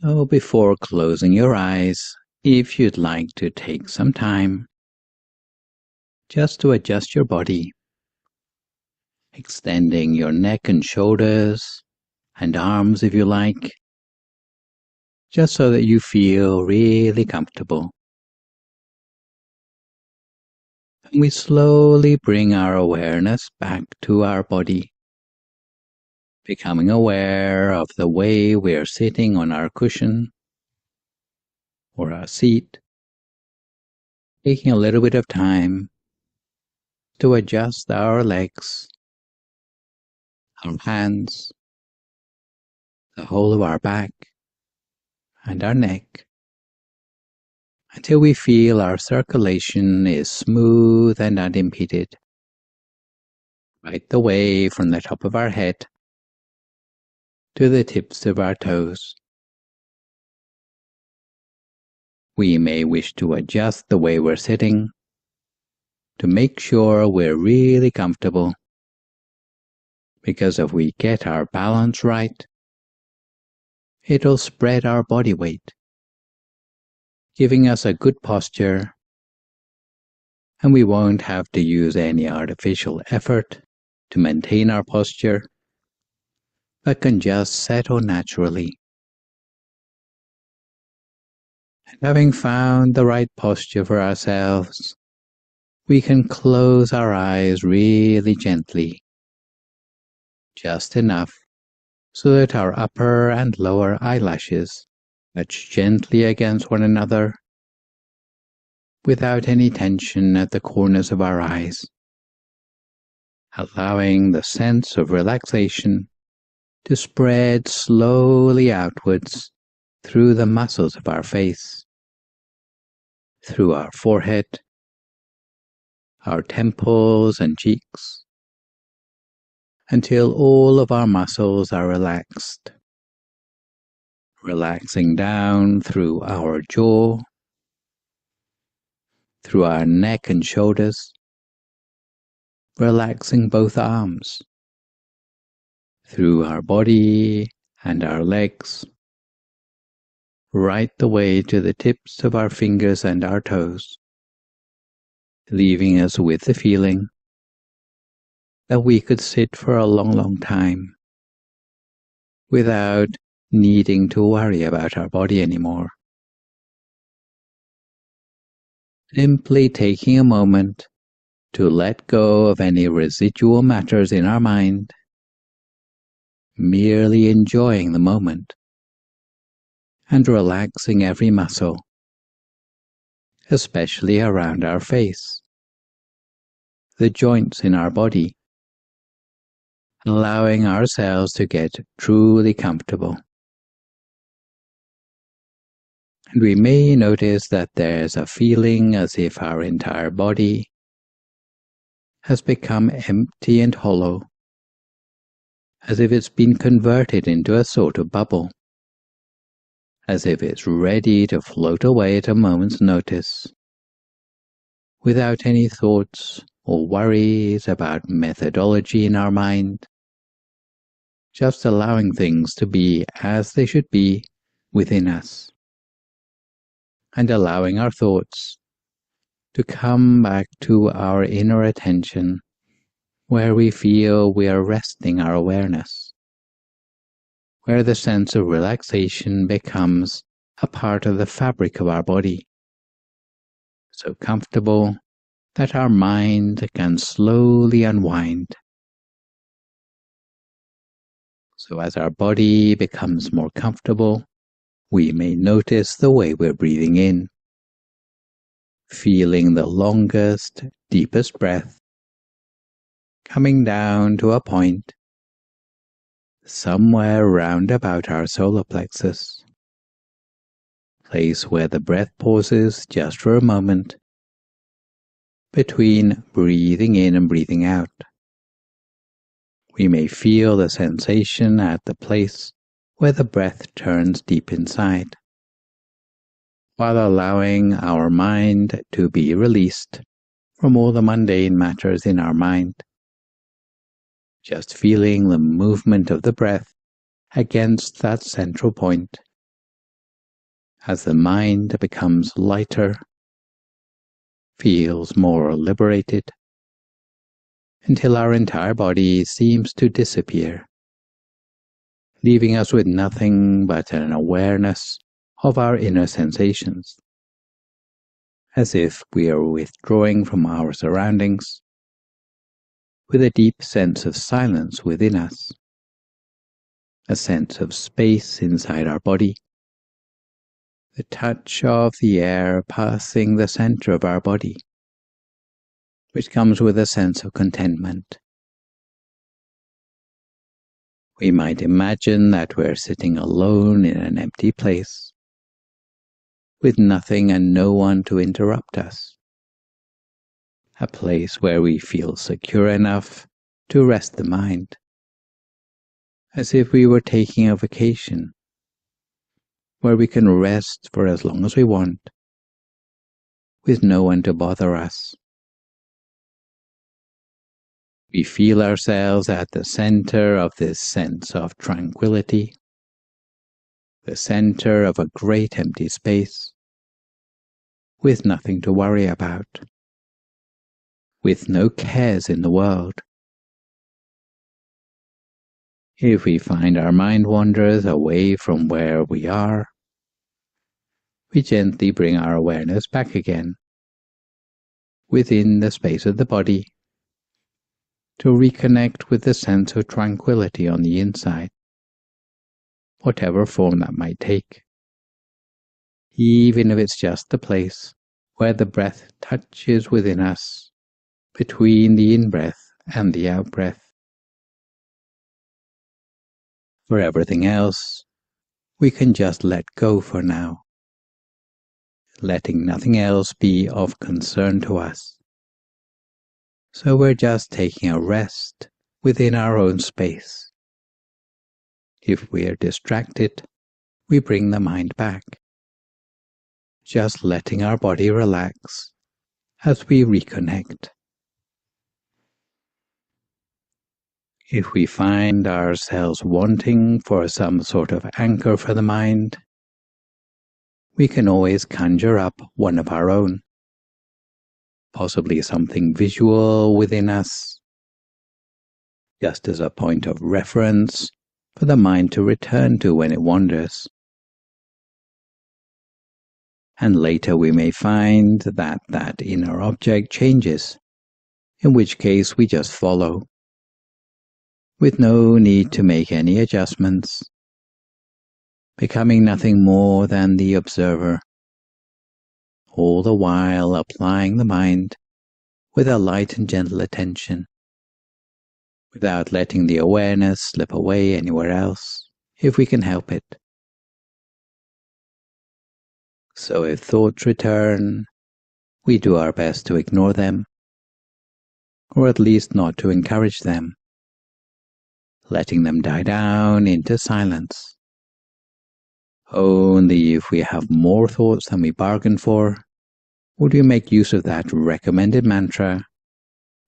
So before closing your eyes, if you'd like to take some time just to adjust your body, extending your neck and shoulders and arms if you like, just so that you feel really comfortable. And we slowly bring our awareness back to our body, becoming aware of the way we're sitting on our cushion or our seat, taking a little bit of time to adjust our legs, our hands, the whole of our back and our neck, until we feel our circulation is smooth and unimpeded, right the way from the top of our head to the tips of our toes. We may wish to adjust the way we're sitting to make sure we're really comfortable, because if we get our balance right, it'll spread our body weight, giving us a good posture, and we won't have to use any artificial effort to maintain our posture, but can just settle naturally. And having found the right posture for ourselves, we can close our eyes really gently, just enough so that our upper and lower eyelashes touch gently against one another, without any tension at the corners of our eyes, allowing the sense of relaxation to spread slowly outwards through the muscles of our face, through our forehead, our temples and cheeks, until all of our muscles are relaxed, relaxing down through our jaw, through our neck and shoulders, relaxing both arms, through our body and our legs, right the way to the tips of our fingers and our toes, leaving us with the feeling that we could sit for a long, long time without needing to worry about our body anymore. Simply taking a moment to let go of any residual matters in our mind, merely enjoying the moment and relaxing every muscle, especially around our face, the joints in our body, allowing ourselves to get truly comfortable. And we may notice that there's a feeling as if our entire body has become empty and hollow, as if it's been converted into a sort of bubble, as if it's ready to float away at a moment's notice, without any thoughts or worries about methodology in our mind, just allowing things to be as they should be within us, and allowing our thoughts to come back to our inner attention, where we feel we are resting our awareness, where the sense of relaxation becomes a part of the fabric of our body, so comfortable that our mind can slowly unwind. So as our body becomes more comfortable, we may notice the way we're breathing in, feeling the longest, deepest breath coming down to a point somewhere round about our solar plexus, place where the breath pauses just for a moment between breathing in and breathing out. We may feel the sensation at the place where the breath turns deep inside, while allowing our mind to be released from all the mundane matters in our mind, just feeling the movement of the breath against that central point, as the mind becomes lighter, feels more liberated, until our entire body seems to disappear, leaving us with nothing but an awareness of our inner sensations, as if we are withdrawing from our surroundings, with a deep sense of silence within us, a sense of space inside our body, the touch of the air passing the center of our body, which comes with a sense of contentment. We might imagine that we're sitting alone in an empty place, with nothing and no one to interrupt us. A place where we feel secure enough to rest the mind, as if we were taking a vacation, where we can rest for as long as we want, with no one to bother us. We feel ourselves at the center of this sense of tranquility, the center of a great empty space, with nothing to worry about, with no cares in the world. If we find our mind wanders away from where we are, we gently bring our awareness back again, within the space of the body, to reconnect with the sense of tranquility on the inside, whatever form that might take, even if it's just the place where the breath touches within us, between the in-breath and the out-breath. For everything else, we can just let go for now, letting nothing else be of concern to us. So we're just taking a rest within our own space. If we are distracted, we bring the mind back, just letting our body relax as we reconnect. If we find ourselves wanting for some sort of anchor for the mind, we can always conjure up one of our own, possibly something visual within us, just as a point of reference for the mind to return to when it wanders. And later we may find that that inner object changes, in which case we just follow, with no need to make any adjustments, becoming nothing more than the observer, all the while applying the mind with a light and gentle attention, without letting the awareness slip away anywhere else, if we can help it. So if thoughts return, we do our best to ignore them, or at least not to encourage them, letting them die down into silence. Only if we have more thoughts than we bargained for, would we make use of that recommended mantra,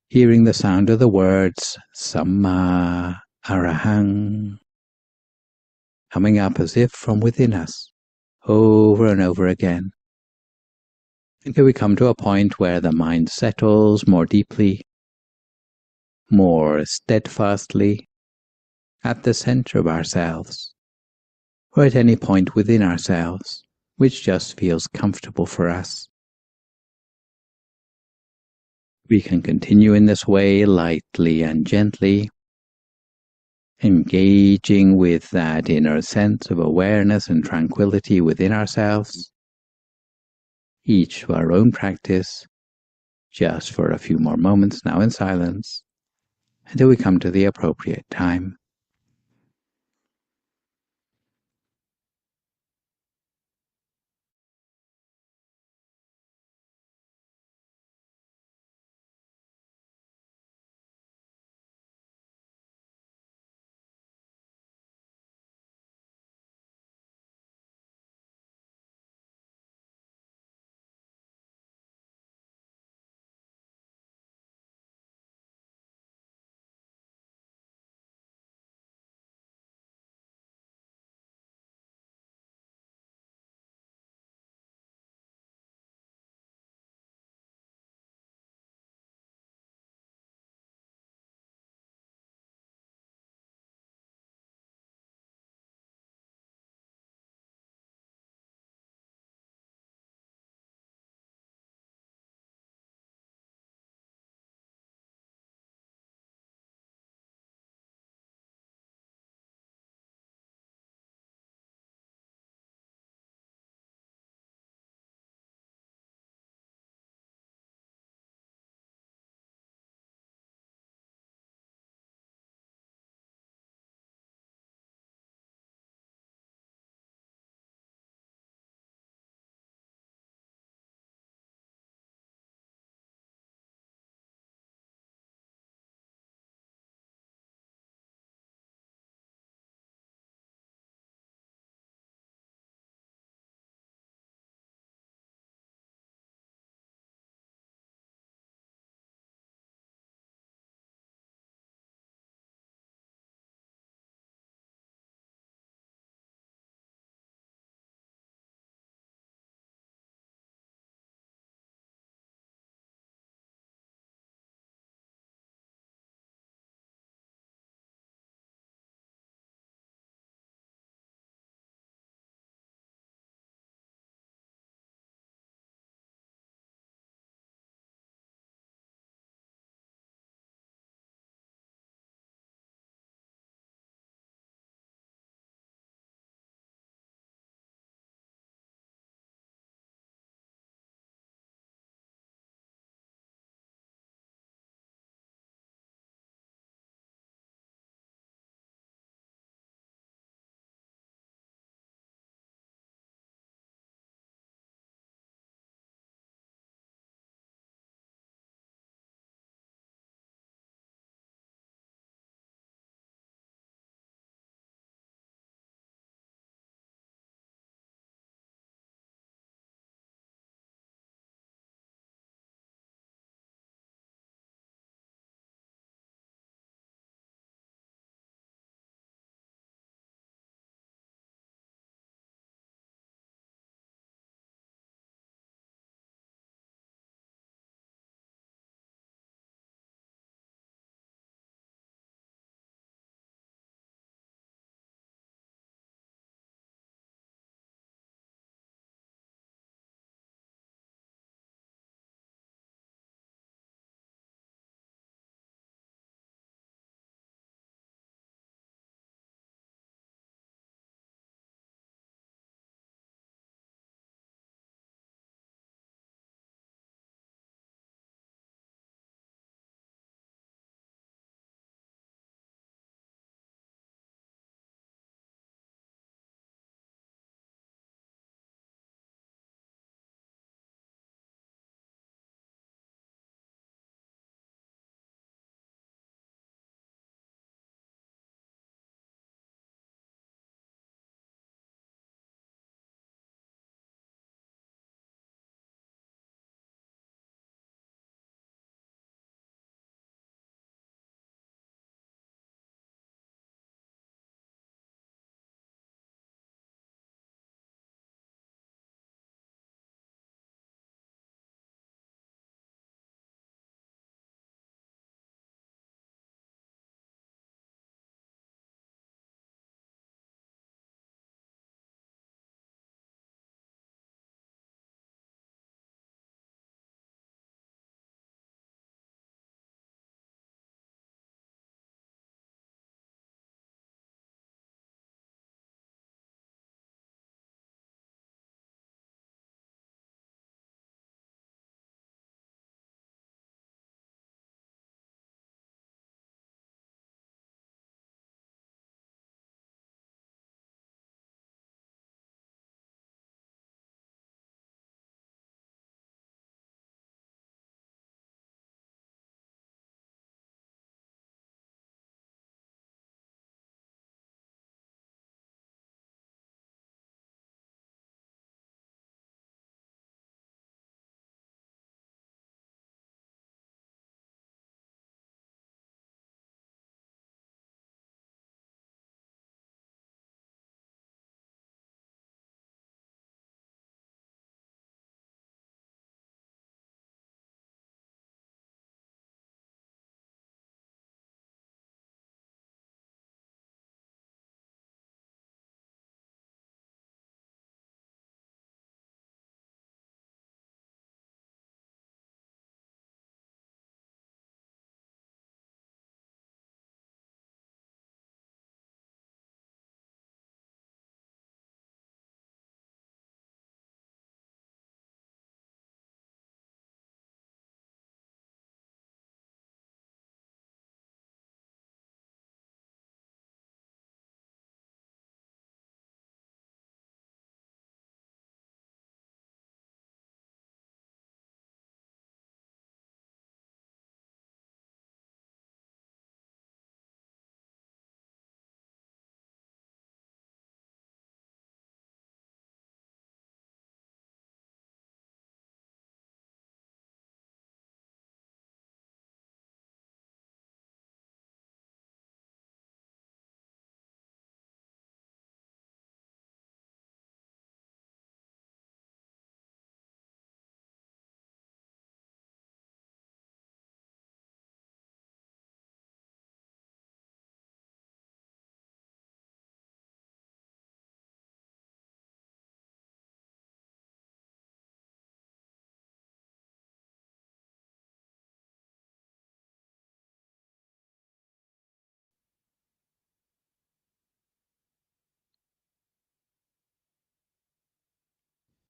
hearing the sound of the words Samma Arahang coming up as if from within us, over and over again, until we come to a point where the mind settles more deeply, more steadfastly, at the center of ourselves, or at any point within ourselves, which just feels comfortable for us. We can continue in this way lightly and gently, engaging with that inner sense of awareness and tranquility within ourselves, each to our own practice, just for a few more moments now in silence, until we come to the appropriate time.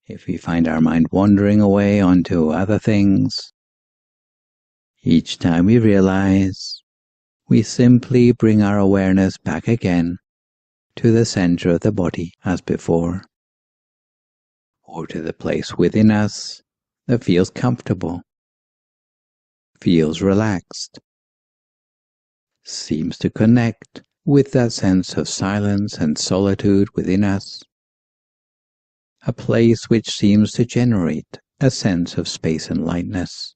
If we find our mind wandering away onto other things, each time we realize, we simply bring our awareness back again to the center of the body as before, or to the place within us that feels comfortable, feels relaxed, seems to connect with that sense of silence and solitude within us, a place which seems to generate a sense of space and lightness,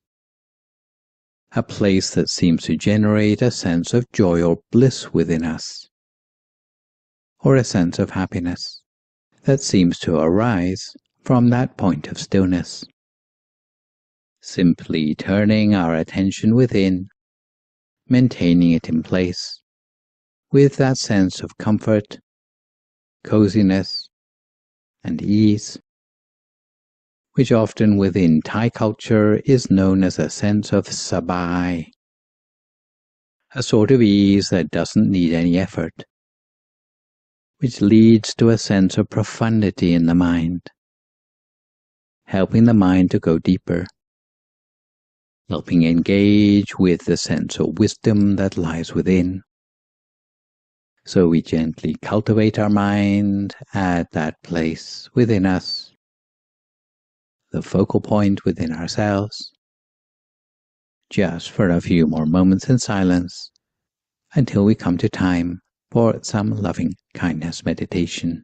a place that seems to generate a sense of joy or bliss within us, or a sense of happiness that seems to arise from that point of stillness. Simply turning our attention within, maintaining it in place, with that sense of comfort, coziness, and ease, which often within Thai culture is known as a sense of sabai, a sort of ease that doesn't need any effort, which leads to a sense of profundity in the mind, helping the mind to go deeper, helping engage with the sense of wisdom that lies within. So we gently cultivate our mind at that place within us, the focal point within ourselves, just for a few more moments in silence until we come to time for some loving kindness meditation.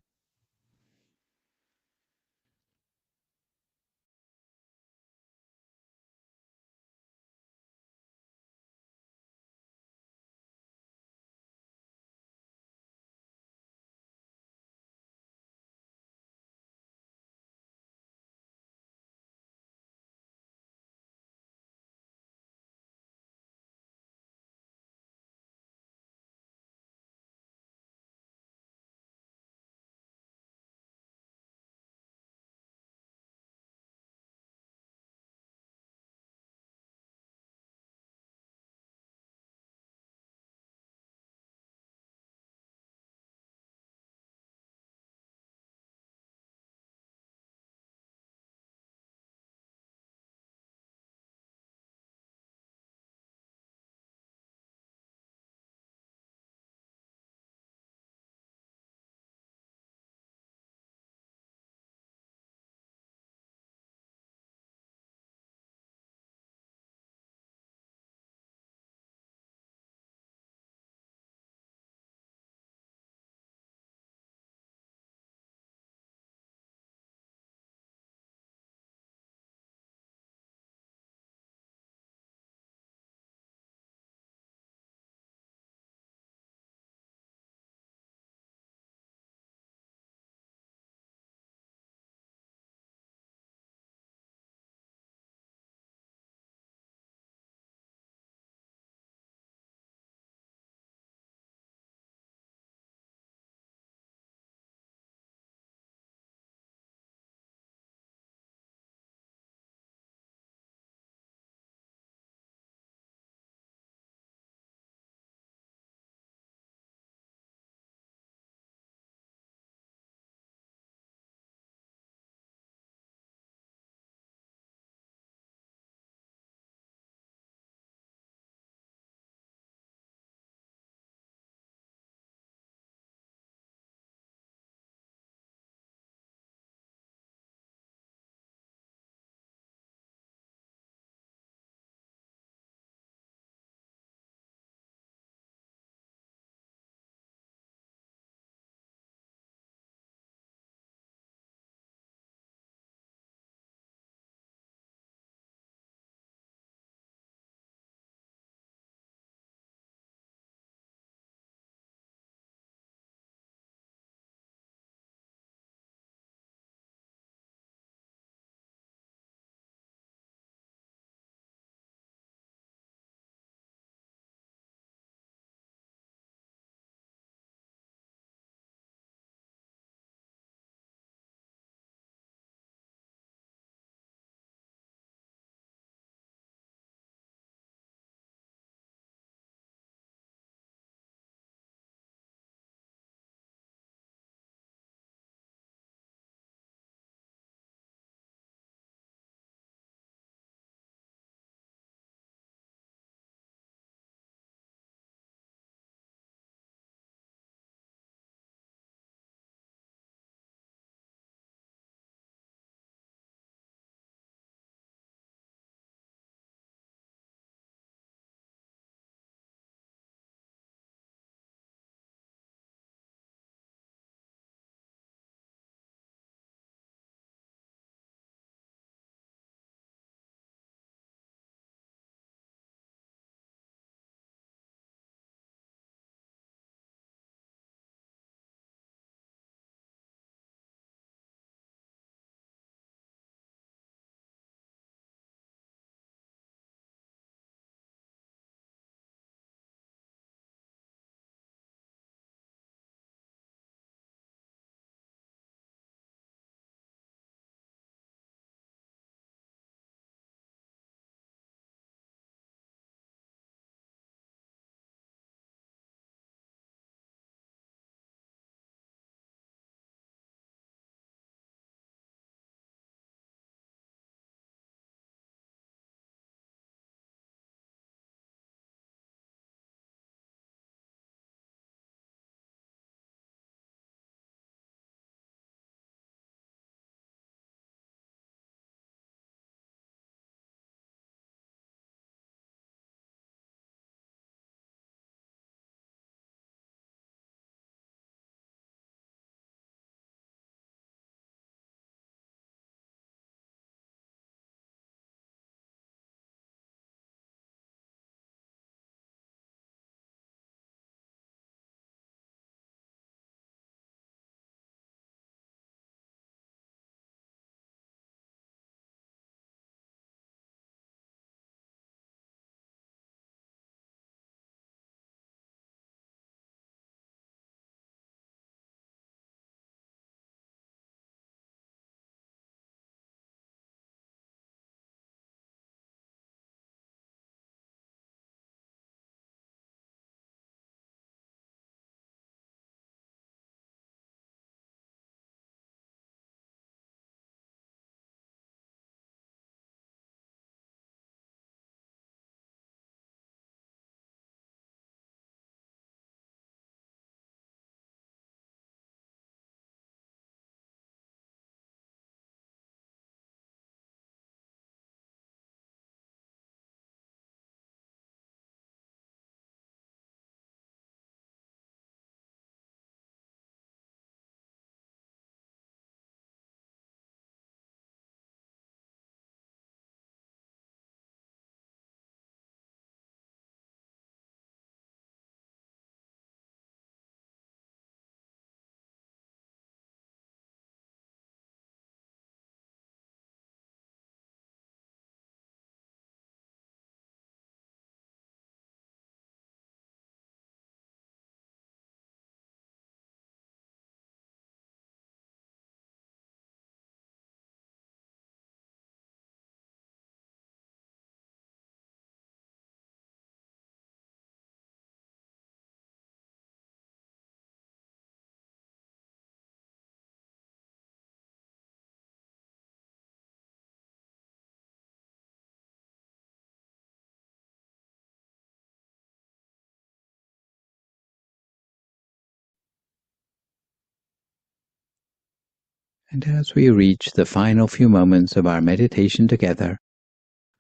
And as we reach the final few moments of our meditation together,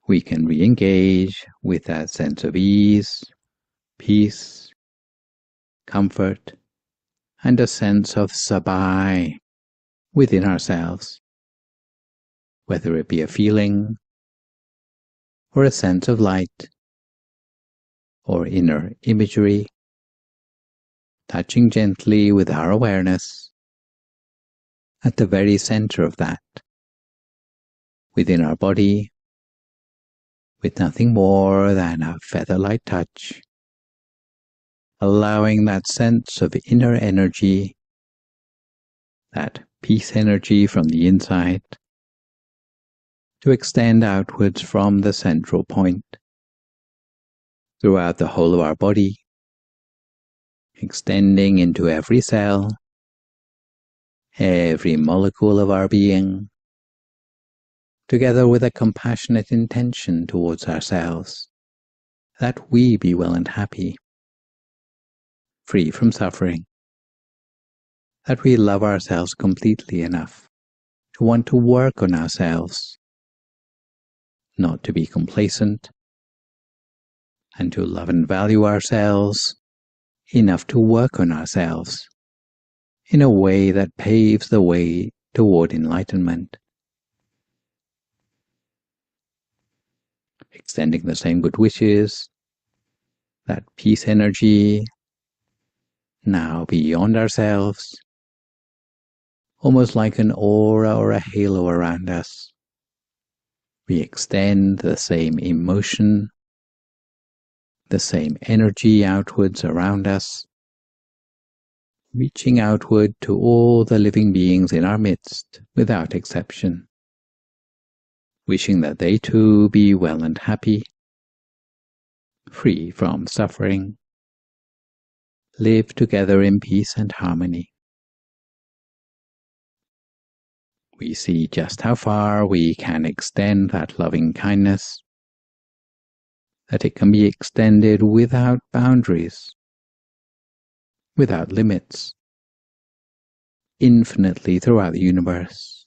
we can re-engage with that sense of ease, peace, comfort, and a sense of sabai within ourselves, whether it be a feeling or a sense of light or inner imagery, touching gently with our awareness at the very center of that, within our body, with nothing more than a feather-light touch, allowing that sense of inner energy, that peace energy from the inside, to extend outwards from the central point, throughout the whole of our body, extending into every cell, every molecule of our being, together with a compassionate intention towards ourselves, that we be well and happy, free from suffering, that we love ourselves completely enough to want to work on ourselves, not to be complacent, and to love and value ourselves enough to work on ourselves in a way that paves the way toward enlightenment. Extending the same good wishes, that peace energy, now beyond ourselves, almost like an aura or a halo around us. We extend the same emotion, the same energy outwards around us, reaching outward to all the living beings in our midst without exception, wishing that they too be well and happy, free from suffering, live together in peace and harmony. We see just how far we can extend that loving kindness, that it can be extended without boundaries, without limits, infinitely throughout the universe,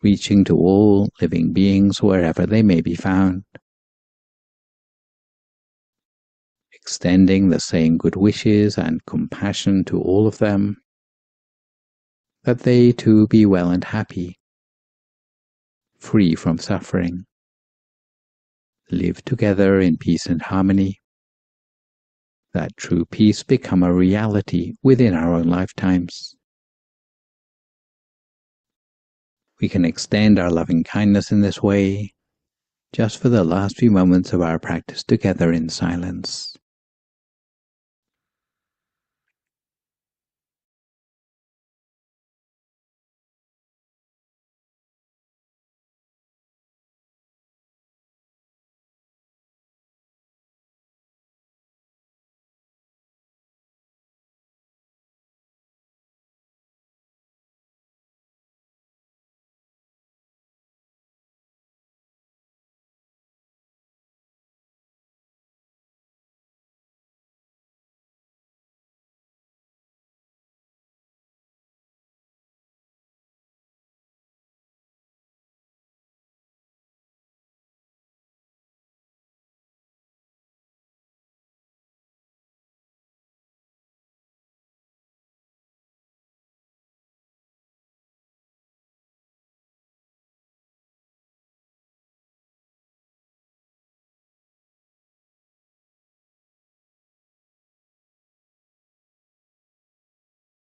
reaching to all living beings wherever they may be found, extending the same good wishes and compassion to all of them, that they too be well and happy, free from suffering, live together in peace and harmony, that true peace become a reality within our own lifetimes. We can extend our loving kindness in this way, just for the last few moments of our practice together in silence.